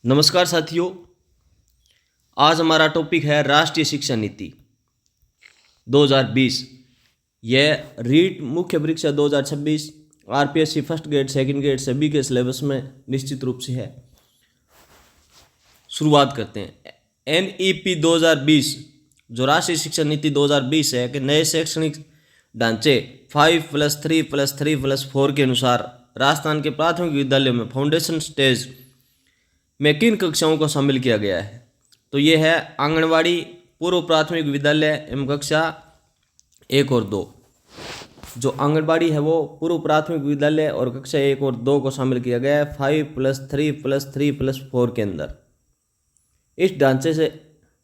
नमस्कार साथियों। आज हमारा टॉपिक है राष्ट्रीय शिक्षा नीति 2020। यह रीट मुख्य परीक्षा 2026 RPSC first grade second grade सभी के सिलेबस में निश्चित रूप से है। शुरुआत करते हैं। एनईपी 2020 जो राष्ट्रीय शिक्षा नीति 2020 है कि नए शैक्षणिक ढांचे 5+3+3+4 के अनुसार राजस्थान के प्राथमिक विद्यालयों में फाउंडेशन स्टेज में किन कक्षाओं को शामिल किया गया है। तो ये है आंगनवाड़ी, पूर्व प्राथमिक विद्यालय एवं कक्षा 1 और 2। जो आंगनवाड़ी है वो पूर्व प्राथमिक विद्यालय और कक्षा 1 और 2 को शामिल किया गया है 5+3+3+4 के अंदर। इस ढांचे से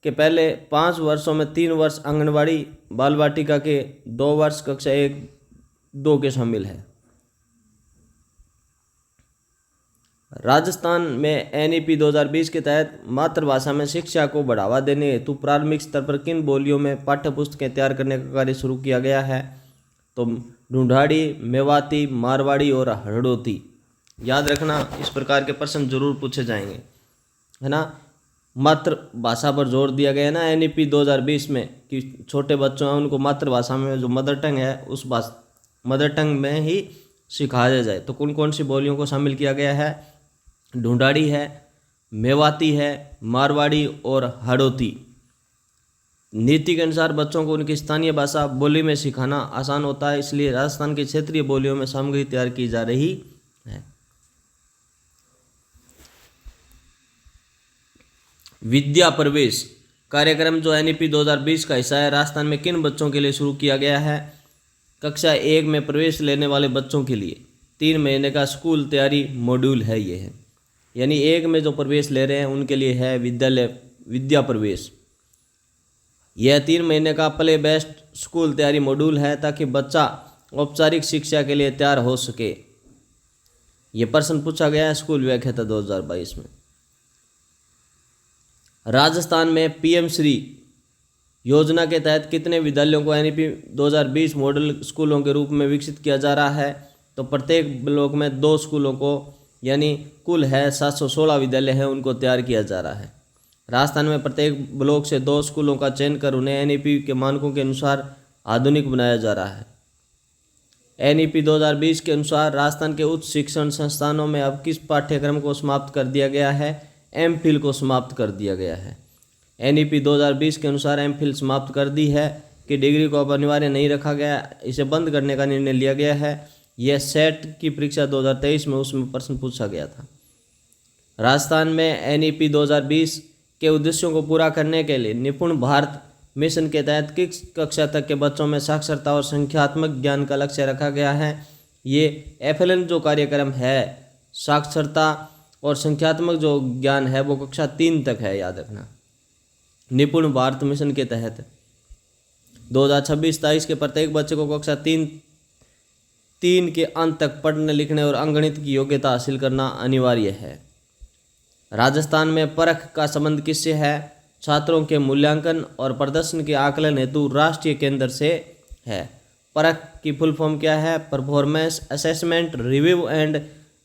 के पहले 5 वर्षों में 3 वर्ष आंगनवाड़ी बाल वाटिका के 2 वर्ष कक्षा 1 2 के शामिल है। राजस्थान में एनईपी 2020 के तहत मातृभाषा में शिक्षा को बढ़ावा देने हेतु प्रारंभिक स्तर पर किन बोलियों में पाठ्य पुस्तकें तैयार करने का कार्य शुरू किया गया है। तो ढूंढाड़ी, मेवाती, मारवाड़ी और हड़ौती। याद रखना, इस प्रकार के प्रश्न जरूर पूछे जाएंगे, है ना। मातृभाषा पर जोर दिया गया है ना एनईपी 2020 में कि छोटे बच्चों हैं उनको मातृभाषा में जो मदर टंग है उस मदर टंग में ही सिखाया जाए। तो कौन कौन सी बोलियों को शामिल किया गया है? ढूंढाड़ी है, मेवाती है, मारवाड़ी और हड़ौती। नीति के अनुसार बच्चों को उनकी स्थानीय भाषा बोली में सिखाना आसान होता है, इसलिए राजस्थान की क्षेत्रीय बोलियों में सामग्री तैयार की जा रही है। विद्या प्रवेश कार्यक्रम जो एनईपी 2020 का हिस्सा है राजस्थान में किन बच्चों के लिए शुरू किया गया है? कक्षा 1 में प्रवेश लेने वाले बच्चों के लिए 3 महीने का स्कूल तैयारी मॉड्यूल है। ये है यानी 1 में जो प्रवेश ले रहे हैं उनके लिए है विद्या प्रवेश। यह 3 महीने का प्ले बेस्ड स्कूल तैयारी मॉड्यूल है ताकि बच्चा औपचारिक शिक्षा के लिए तैयार हो सके। यह प्रश्न पूछा गया है स्कूल व्याख्याता 2022 में। राजस्थान में पीएम श्री योजना के तहत कितने विद्यालयों को एनईपी 2020 मॉडल स्कूलों के रूप में विकसित किया जा रहा है? तो प्रत्येक ब्लॉक में 2 स्कूलों को यानी कुल है 716 विद्यालय हैं उनको तैयार किया जा रहा है। राजस्थान में प्रत्येक ब्लॉक से 2 स्कूलों का चयन कर उन्हें एनईपी के मानकों के अनुसार आधुनिक बनाया जा रहा है। एनईपी 2020 के अनुसार राजस्थान के उच्च शिक्षण संस्थानों में अब किस पाठ्यक्रम को समाप्त कर दिया गया है? एमफिल को समाप्त कर दिया गया है। एनईपी 2020 के अनुसार एमफिल समाप्त कर दी है कि डिग्री को अब अनिवार्य नहीं रखा गया, इसे बंद करने का निर्णय लिया गया है। यह सेट की परीक्षा 2023 में उसमें प्रश्न पूछा गया था। राजस्थान में एनईपी 2020 के उद्देश्यों को पूरा करने के लिए निपुण भारत मिशन के तहत किस कक्षा तक के बच्चों में साक्षरता और संख्यात्मक ज्ञान का लक्ष्य रखा गया है? ये एफएलएन जो कार्यक्रम है साक्षरता और संख्यात्मक जो ज्ञान है वो कक्षा 3 तक है, याद रखना। निपुण भारत मिशन के तहत 2026-23 के प्रत्येक बच्चे को कक्षा 3 के अंत तक पढ़ने लिखने और अंकगणित की योग्यता हासिल करना अनिवार्य है। राजस्थान में परख का संबंध किससे है? छात्रों के मूल्यांकन और प्रदर्शन के आकलन हेतु राष्ट्रीय केंद्र से है। परख की फुल फॉर्म क्या है? Performance assessment review and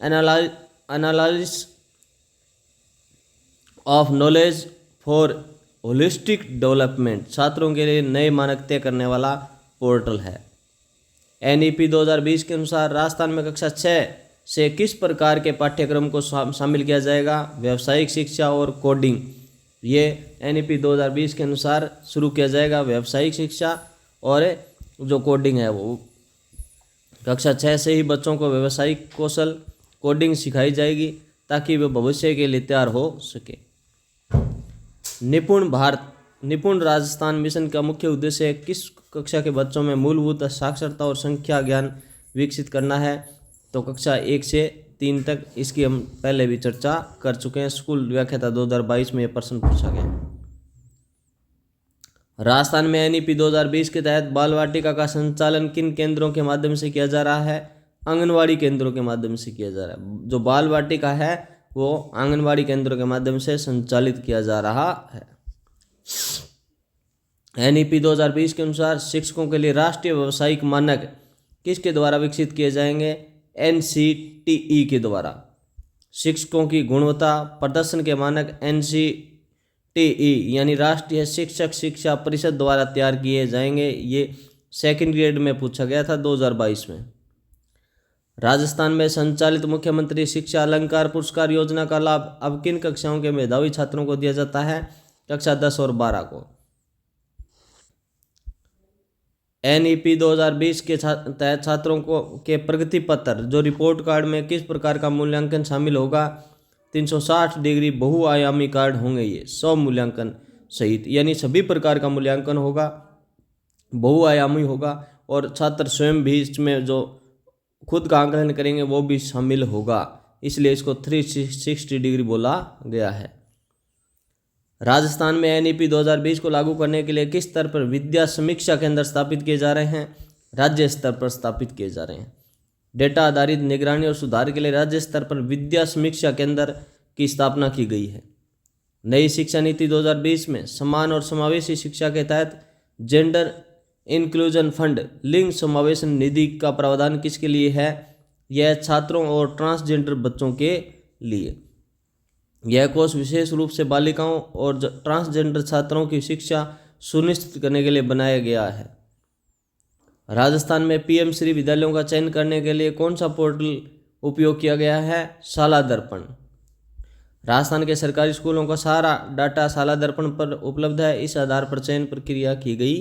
analysis of knowledge for holistic development. छात्रों के लिए नए मानक तय करने वाला पोर्टल है। एनईपी 2020 के अनुसार राजस्थान में कक्षा 6 से किस प्रकार के पाठ्यक्रम को शामिल किया जाएगा? व्यावसायिक शिक्षा और कोडिंग। ये एनईपी 2020 के अनुसार शुरू किया जाएगा। व्यावसायिक शिक्षा और जो कोडिंग है वो कक्षा 6 से ही बच्चों को व्यावसायिक कौशल कोडिंग सिखाई जाएगी ताकि वे भविष्य के लिए तैयार हो सके। निपुण राजस्थान मिशन का मुख्य उद्देश्य किस कक्षा के बच्चों में मूलभूत साक्षरता और संख्या ज्ञान विकसित करना है? तो कक्षा 1 से 3 तक। इसकी हम पहले भी चर्चा कर चुके हैं, स्कूल व्याख्याता 2022 में यह प्रश्न पूछा गया। राजस्थान में एनईपी 2020 के तहत बाल वाटिका का संचालन किन केंद्रों के माध्यम से किया जा रहा है? आंगनवाड़ी केंद्रों के माध्यम से किया जा रहा है। जो बाल वाटिका है वो आंगनवाड़ी केंद्रों के माध्यम से संचालित किया जा रहा है। एनईपी 2020 के अनुसार शिक्षकों के लिए राष्ट्रीय व्यावसायिक मानक किसके द्वारा विकसित किए जाएंगे? एनसीटीई के द्वारा। शिक्षकों की गुणवत्ता प्रदर्शन के मानक NCTE यानी राष्ट्रीय शिक्षक शिक्षा परिषद द्वारा तैयार किए जाएंगे। ये सेकंड ग्रेड में पूछा गया था 2022 में। राजस्थान में संचालित मुख्यमंत्री शिक्षा अलंकार पुरस्कार योजना का लाभ अब किन कक्षाओं के मेधावी छात्रों को दिया जाता है? कक्षा 10 और 12 को। NEP 2020 के तहत छात्रों को के प्रगति पत्र जो रिपोर्ट कार्ड में किस प्रकार का मूल्यांकन शामिल होगा? 360 डिग्री बहुआयामी कार्ड होंगे ये, 100 मूल्यांकन सहित, यानी सभी प्रकार का मूल्यांकन होगा, बहुआयामी होगा और छात्र स्वयं भी इसमें जो खुद का आंकलन करेंगे वो भी शामिल होगा, इसलिए इसको 360 डिग्री बोला गया है। राजस्थान में NEP 2020 को लागू करने के लिए किस स्तर पर विद्या समीक्षा केंद्र स्थापित किए जा रहे हैं? राज्य स्तर पर स्थापित किए जा रहे हैं। डेटा आधारित निगरानी और सुधार के लिए राज्य स्तर पर विद्या समीक्षा केंद्र की स्थापना की गई है। नई शिक्षा नीति 2020 में समान और समावेशी शिक्षा के तहत जेंडर इंक्लूजन फंड लिंग समावेशन निधि का प्रावधान किसके लिए है? यह छात्रों और ट्रांसजेंडर बच्चों के लिए। यह कोष विशेष रूप से बालिकाओं और ट्रांसजेंडर छात्रों की शिक्षा सुनिश्चित करने के लिए बनाया गया है। राजस्थान में PM श्री विद्यालयों का चयन करने के लिए कौन सा पोर्टल उपयोग किया गया है? शाला दर्पण। राजस्थान के सरकारी स्कूलों का सारा डाटा शाला दर्पण पर उपलब्ध है। इस आधार पर चयन प्रक्रिया की गई।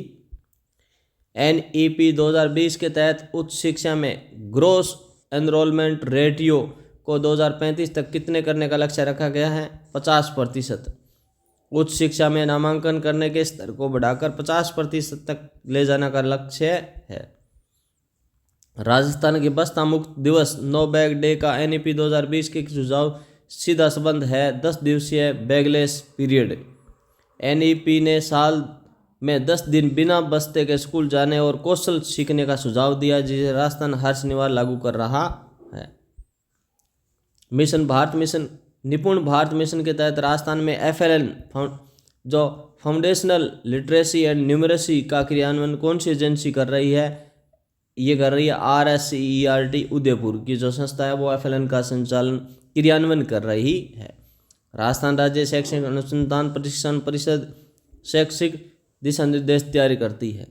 NEP 2020 के तहत उच्च शिक्षा में ग्रोस एनरोलमेंट रेटियो को 2035 तक कितने करने का लक्ष्य रखा गया है? 50%। उच्च शिक्षा में नामांकन करने के स्तर को बढ़ाकर 50% तक ले जाने का लक्ष्य है। राजस्थान के बस्ता मुक्त दिवस नो बैग डे का NEP 2020 के सुझाव सीधा संबंध है 10 दिवसीय बैगलेस पीरियड। NEP ने साल में 10 दिन बिना बस्ते के स्कूल जाने और कौशल सीखने का सुझाव दिया, जिसे राजस्थान हर शनिवार लागू कर रहा है। मिशन भारत मिशन निपुण भारत मिशन के तहत राजस्थान में FLN जो फाउंडेशनल लिटरेसी एंड न्यूमरेसी का क्रियान्वयन कौन सी एजेंसी कर रही है? ये कर रही है RSCERT उदयपुर की जो संस्था है वो FLN का संचालन क्रियान्वयन कर रही है। राजस्थान राज्य शैक्षणिक अनुसंधान प्रशिक्षण परिषद शैक्षिक दिशा निर्देश तैयार करती है।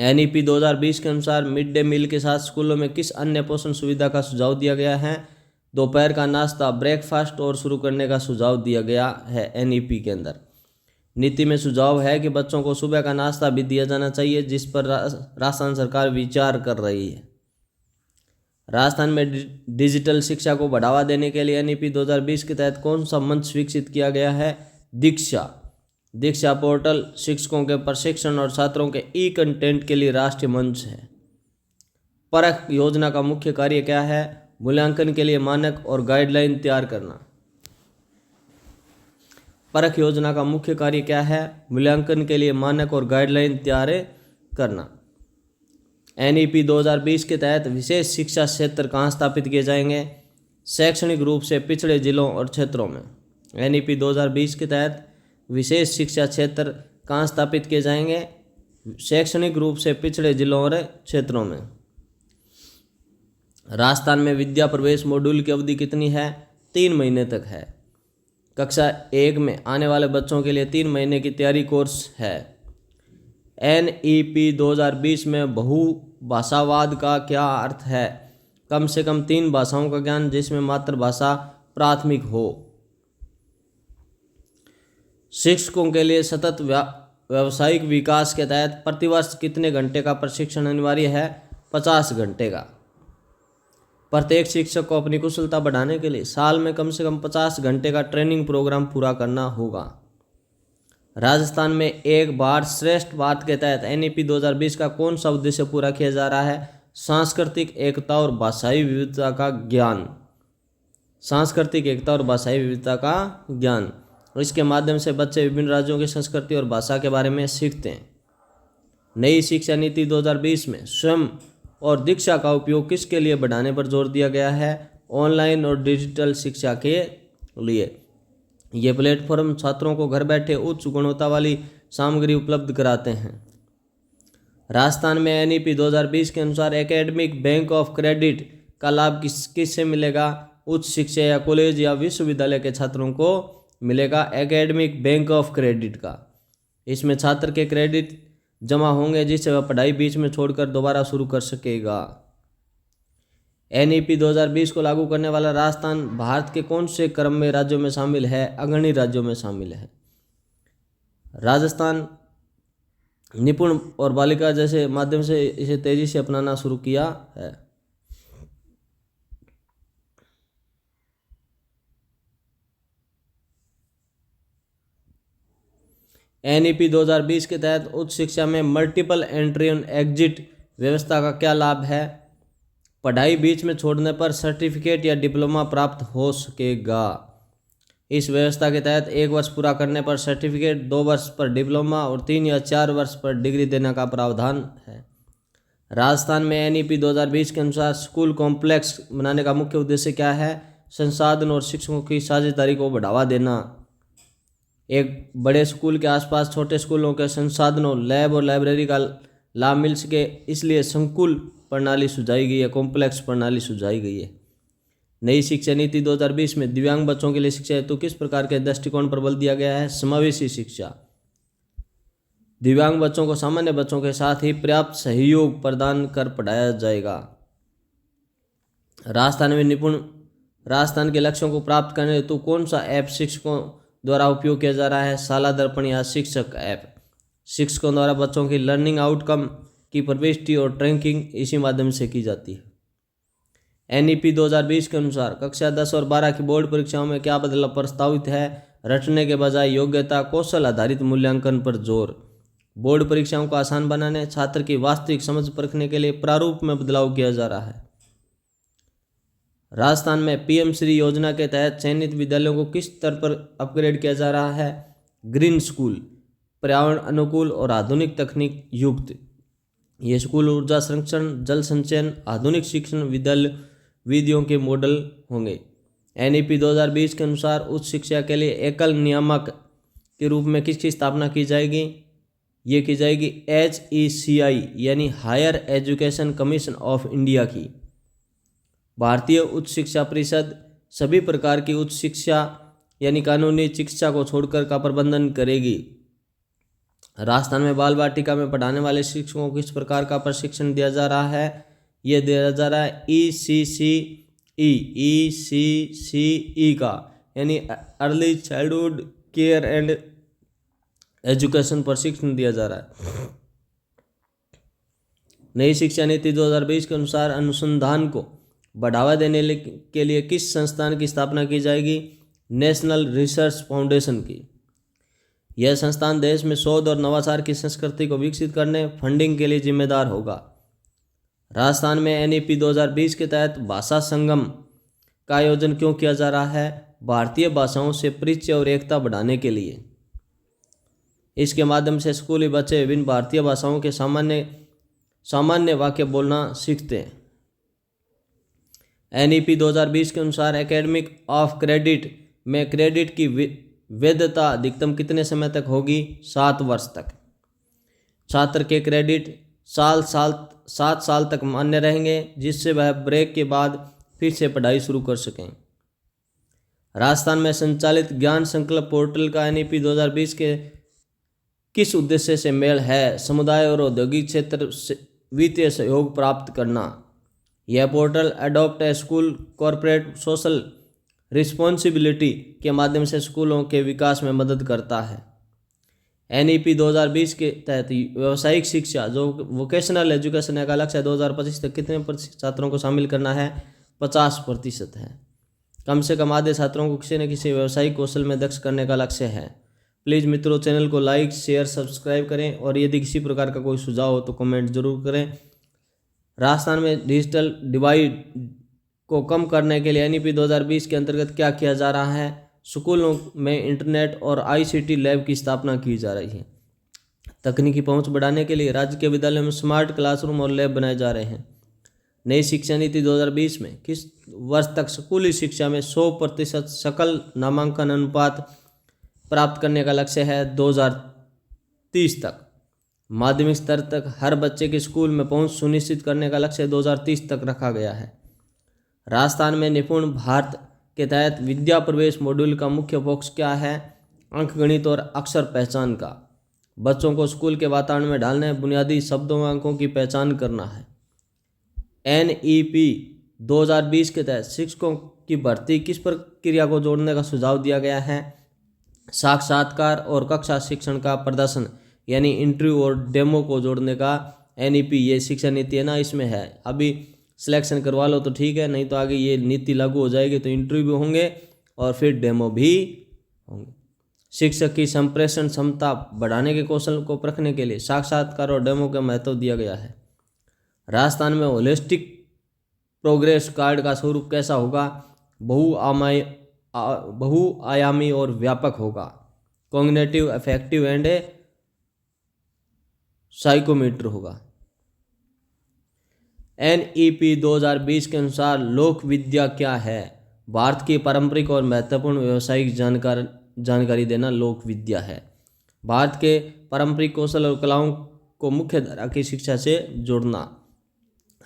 NEP 2020 के अनुसार मिड डे मील के साथ स्कूलों में किस अन्य पोषण सुविधा का सुझाव दिया गया है? दोपहर का नाश्ता ब्रेकफास्ट और शुरू करने का सुझाव दिया गया है NEP के अंदर। नीति में सुझाव है कि बच्चों को सुबह का नाश्ता भी दिया जाना चाहिए, जिस पर राजस्थान सरकार विचार कर रही है। राजस्थान में डिजिटल शिक्षा को बढ़ावा देने के लिए NEP 2020 के तहत कौन सा मंच विकसित किया गया है? दीक्षा पोर्टल शिक्षकों के प्रशिक्षण और छात्रों के कंटेंट के लिए राष्ट्रीय मंच है। परख योजना का मुख्य कार्य क्या है? मूल्यांकन के लिए मानक और गाइडलाइन तैयार करना। परख योजना का मुख्य कार्य क्या है? मूल्यांकन के लिए मानक और गाइडलाइन तैयार करना। NEP 2020 के तहत विशेष शिक्षा क्षेत्र कहाँ स्थापित किए जाएंगे? शैक्षणिक रूप से पिछड़े जिलों और क्षेत्रों में। NEP 2020 के तहत विशेष शिक्षा क्षेत्र कहाँ स्थापित किए जाएंगे? शैक्षणिक रूप से पिछड़े जिलों और क्षेत्रों में। राजस्थान में विद्या प्रवेश मॉड्यूल की अवधि कितनी है? 3 महीने तक है। कक्षा 1 में आने वाले बच्चों के लिए 3 महीने की तैयारी कोर्स है। NEP 2020 में बहुभाषावाद का क्या अर्थ है? कम से कम 3 भाषाओं का ज्ञान जिसमें मातृभाषा प्राथमिक हो। शिक्षकों के लिए सतत व्यावसायिक विकास के तहत प्रतिवर्ष कितने घंटे का प्रशिक्षण अनिवार्य है? 50 घंटे का। प्रत्येक शिक्षक को अपनी कुशलता बढ़ाने के लिए साल में कम से कम 50 घंटे का ट्रेनिंग प्रोग्राम पूरा करना होगा। राजस्थान में एक भारत श्रेष्ठ भारत के तहत NEP 2020 का कौन सा उद्देश्य पूरा किया जा रहा है? सांस्कृतिक एकता और भाषाई विविधता का ज्ञान। सांस्कृतिक एकता और भाषाई विविधता का ज्ञान, इसके माध्यम से बच्चे विभिन्न राज्यों की संस्कृति और भाषा के बारे में सीखते हैं। नई शिक्षा नीति 2020 में स्वयं और दीक्षा का उपयोग किसके लिए बढ़ाने पर जोर दिया गया है? ऑनलाइन और डिजिटल शिक्षा के लिए। ये प्लेटफॉर्म छात्रों को घर बैठे उच्च गुणवत्ता वाली सामग्री उपलब्ध कराते हैं। राजस्थान में NEP 2020 के अनुसार एकेडमिक बैंक ऑफ क्रेडिट का लाभ किससे मिलेगा? उच्च शिक्षा या कॉलेज या विश्वविद्यालय के छात्रों को मिलेगा एकेडमिक बैंक ऑफ क्रेडिट का। इसमें छात्र के क्रेडिट जमा होंगे जिससे वह पढ़ाई बीच में छोड़कर दोबारा शुरू कर सकेगा। NEP 2020 को लागू करने वाला राजस्थान भारत के कौन से क्रम में राज्यों में शामिल है? अग्रणी राज्यों में शामिल है। राजस्थान निपुण और बालिका जैसे माध्यम से इसे तेजी से अपनाना शुरू किया है। NEP 2020 के तहत उच्च शिक्षा में मल्टीपल एंट्री एंड एग्जिट व्यवस्था का क्या लाभ है? पढ़ाई बीच में छोड़ने पर सर्टिफिकेट या डिप्लोमा प्राप्त हो सकेगा। इस व्यवस्था के तहत 1 वर्ष पूरा करने पर सर्टिफिकेट, 2 वर्ष पर डिप्लोमा और 3 या 4 वर्ष पर डिग्री देने का प्रावधान है। राजस्थान में NEP 2020 के अनुसार स्कूल कॉम्प्लेक्स बनाने का मुख्य उद्देश्य क्या है? संसाधन और शिक्षकों की साझेदारी को बढ़ावा देना। एक बड़े स्कूल के आसपास छोटे स्कूलों के संसाधनों, लैब और लाइब्रेरी का लाभ मिल सके, इसलिए संकुल प्रणाली सुझाई गई है, कॉम्प्लेक्स प्रणाली सुझाई गई है। नई शिक्षा नीति 2020 में दिव्यांग बच्चों के लिए शिक्षा हेतु किस प्रकार के दृष्टिकोण पर बल दिया गया है? समावेशी शिक्षा। दिव्यांग बच्चों को सामान्य बच्चों के साथ ही पर्याप्त सहयोग प्रदान कर पढ़ाया जाएगा। राजस्थान के लक्ष्यों को प्राप्त करने हेतु कौन सा ऐप शिक्षकों द्वारा उपयोग किया जा रहा है? शाला दर्पण या शिक्षक ऐप। शिक्षकों द्वारा बच्चों की लर्निंग आउटकम की प्रविष्टि और ट्रैकिंग इसी माध्यम से की जाती है। NEP 2020 के अनुसार कक्षा 10 और 12 की बोर्ड परीक्षाओं में क्या बदलाव प्रस्तावित है? रटने के बजाय योग्यता कौशल आधारित मूल्यांकन पर जोर। बोर्ड परीक्षाओं को आसान बनाने, छात्र की वास्तविक समझ परखने के लिए प्रारूप में बदलाव किया जा रहा है। राजस्थान में PM श्री योजना के तहत चयनित विद्यालयों को किस स्तर पर अपग्रेड किया जा रहा है? ग्रीन स्कूल, पर्यावरण अनुकूल और आधुनिक तकनीक युक्त। ये स्कूल ऊर्जा संरक्षण, जल संचयन, आधुनिक शिक्षण विधियों के मॉडल होंगे। NEP 2020 के अनुसार उच्च शिक्षा के लिए एकल नियामक के रूप में किसकी स्थापना की जाएगी? ये की जाएगी HECI यानी higher education commission of India की। भारतीय उच्च शिक्षा परिषद सभी प्रकार की उच्च शिक्षा यानी कानूनी शिक्षा को छोड़कर का प्रबंधन करेगी। राजस्थान में बाल वाटिका में पढ़ाने वाले शिक्षकों को किस प्रकार का प्रशिक्षण दिया जा रहा है? ये दिया जा रहा है ECCE का यानी early childhood care and education प्रशिक्षण दिया जा रहा है। नई शिक्षा नीति 2020 के अनुसार अनुसंधान को बढ़ावा देने के लिए किस संस्थान की स्थापना की जाएगी? नेशनल रिसर्च फाउंडेशन की। यह संस्थान देश में शोध और नवाचार की संस्कृति को विकसित करने, फंडिंग के लिए जिम्मेदार होगा। राजस्थान में NEP 2020 के तहत भाषा संगम का आयोजन क्यों किया जा रहा है? भारतीय भाषाओं से परिचय और एकता बढ़ाने के लिए। इसके माध्यम से स्कूली बच्चे विभिन्न भारतीय भाषाओं के सामान्य वाक्य बोलना सीखते हैं। NEP 2020 के अनुसार एकेडमिक ऑफ क्रेडिट में क्रेडिट की वैधता अधिकतम कितने समय तक होगी? 7 वर्ष तक। छात्र के क्रेडिट 7 साल तक मान्य रहेंगे जिससे वह ब्रेक के बाद फिर से पढ़ाई शुरू कर सकें। राजस्थान में संचालित ज्ञान संकल्प पोर्टल का NEP 2020 के किस उद्देश्य से मेल है? समुदाय और औद्योगिक क्षेत्र से वित्तीय सहयोग प्राप्त करना। यह portal adopt a school corporate social responsibility के माध्यम से स्कूलों के विकास में मदद करता है। NEP 2020 के तहत व्यावसायिक शिक्षा जो वोकेशनल एजुकेशन का लक्ष्य है 2025 तक कितने प्रतिशत छात्रों को शामिल करना है? 50% है। कम से कम आधे छात्रों को किसी न किसी व्यावसायिक कौशल में दक्ष करने का लक्ष्य है। प्लीज़ मित्रों चैनल को लाइक शेयर सब्सक्राइब करें और यदि किसी प्रकार का कोई सुझाव हो तो कमेंट जरूर करें। राजस्थान में डिजिटल डिवाइड को कम करने के लिए NEP 2020 के अंतर्गत क्या किया जा रहा है? स्कूलों में इंटरनेट और ICT लैब की स्थापना की जा रही है। तकनीकी पहुंच बढ़ाने के लिए राज्य के विद्यालयों में स्मार्ट क्लासरूम और लैब बनाए जा रहे हैं। नई शिक्षा नीति 2020 में किस वर्ष तक स्कूली शिक्षा में 100% सकल नामांकन अनुपात प्राप्त करने का लक्ष्य है? 2030 तक। माध्यमिक स्तर तक हर बच्चे के स्कूल में पहुंच सुनिश्चित करने का लक्ष्य 2030 तक रखा गया है। राजस्थान में निपुण भारत के तहत विद्या प्रवेश मॉड्यूल का मुख्य फोकस क्या है? अंकगणित और अक्षर पहचान का। बच्चों को स्कूल के वातावरण में ढालने, बुनियादी शब्दों व अंकों की पहचान करना है। NEP 2020 के तहत शिक्षकों की भर्ती किस प्रक्रिया को जोड़ने का सुझाव दिया गया है? साक्षात्कार और कक्षा शिक्षण का प्रदर्शन यानी इंटरव्यू और डेमो को जोड़ने का NEP, ये शिक्षा नीति है ना, इसमें है। अभी सिलेक्शन करवा लो तो ठीक है, नहीं तो आगे ये नीति लागू हो जाएगी तो इंटरव्यू भी होंगे और फिर डेमो भी होंगे। शिक्षक की संप्रेषण क्षमता बढ़ाने के कौशल को परखने के लिए साक्षात्कार और डेमो का महत्व दिया गया है। राजस्थान में होलिस्टिक प्रोग्रेस कार्ड का स्वरूप कैसा होगा? बहुआयामी और व्यापक होगा। कॉग्निटिव, अफेक्टिव एंड साइकोमीटर होगा। NEP 2020 के अनुसार लोक विद्या क्या है? भारत की पारंपरिक और महत्वपूर्ण व्यावसायिक जानकारी देना लोक विद्या है। भारत के पारंपरिक कौशल और कलाओं को मुख्य धारा की शिक्षा से जोड़ना।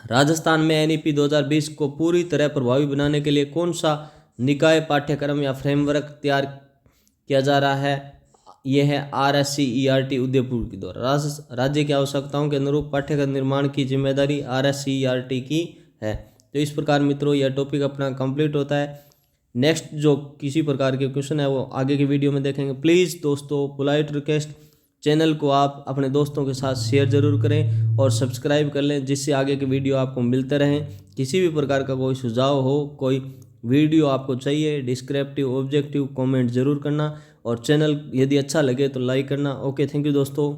राजस्थान में NEP 2020 को पूरी तरह प्रभावी बनाने के लिए कौन सा निकाय पाठ्यक्रम या फ्रेमवर्क तैयार किया जा रहा है? यह है RSCERT उदयपुर के द्वारा। राज्य की आवश्यकताओं के अनुरूप पाठ्यक्रम निर्माण की जिम्मेदारी RSCERT की है। तो इस प्रकार मित्रों यह टॉपिक अपना कंप्लीट होता है। नेक्स्ट जो किसी प्रकार के क्वेश्चन है वो आगे की वीडियो में देखेंगे। प्लीज़ दोस्तों, पोलाइट रिक्वेस्ट, चैनल को आप अपने दोस्तों के साथ शेयर जरूर करें और सब्सक्राइब कर लें, जिससे आगे के वीडियो आपको मिलते रहें। किसी भी प्रकार का कोई सुझाव हो, कोई वीडियो आपको चाहिए, डिस्क्रिप्टिव, ऑब्जेक्टिव, कमेंट जरूर करना और चैनल यदि अच्छा लगे तो लाइक करना। ओके, थैंक यू दोस्तों।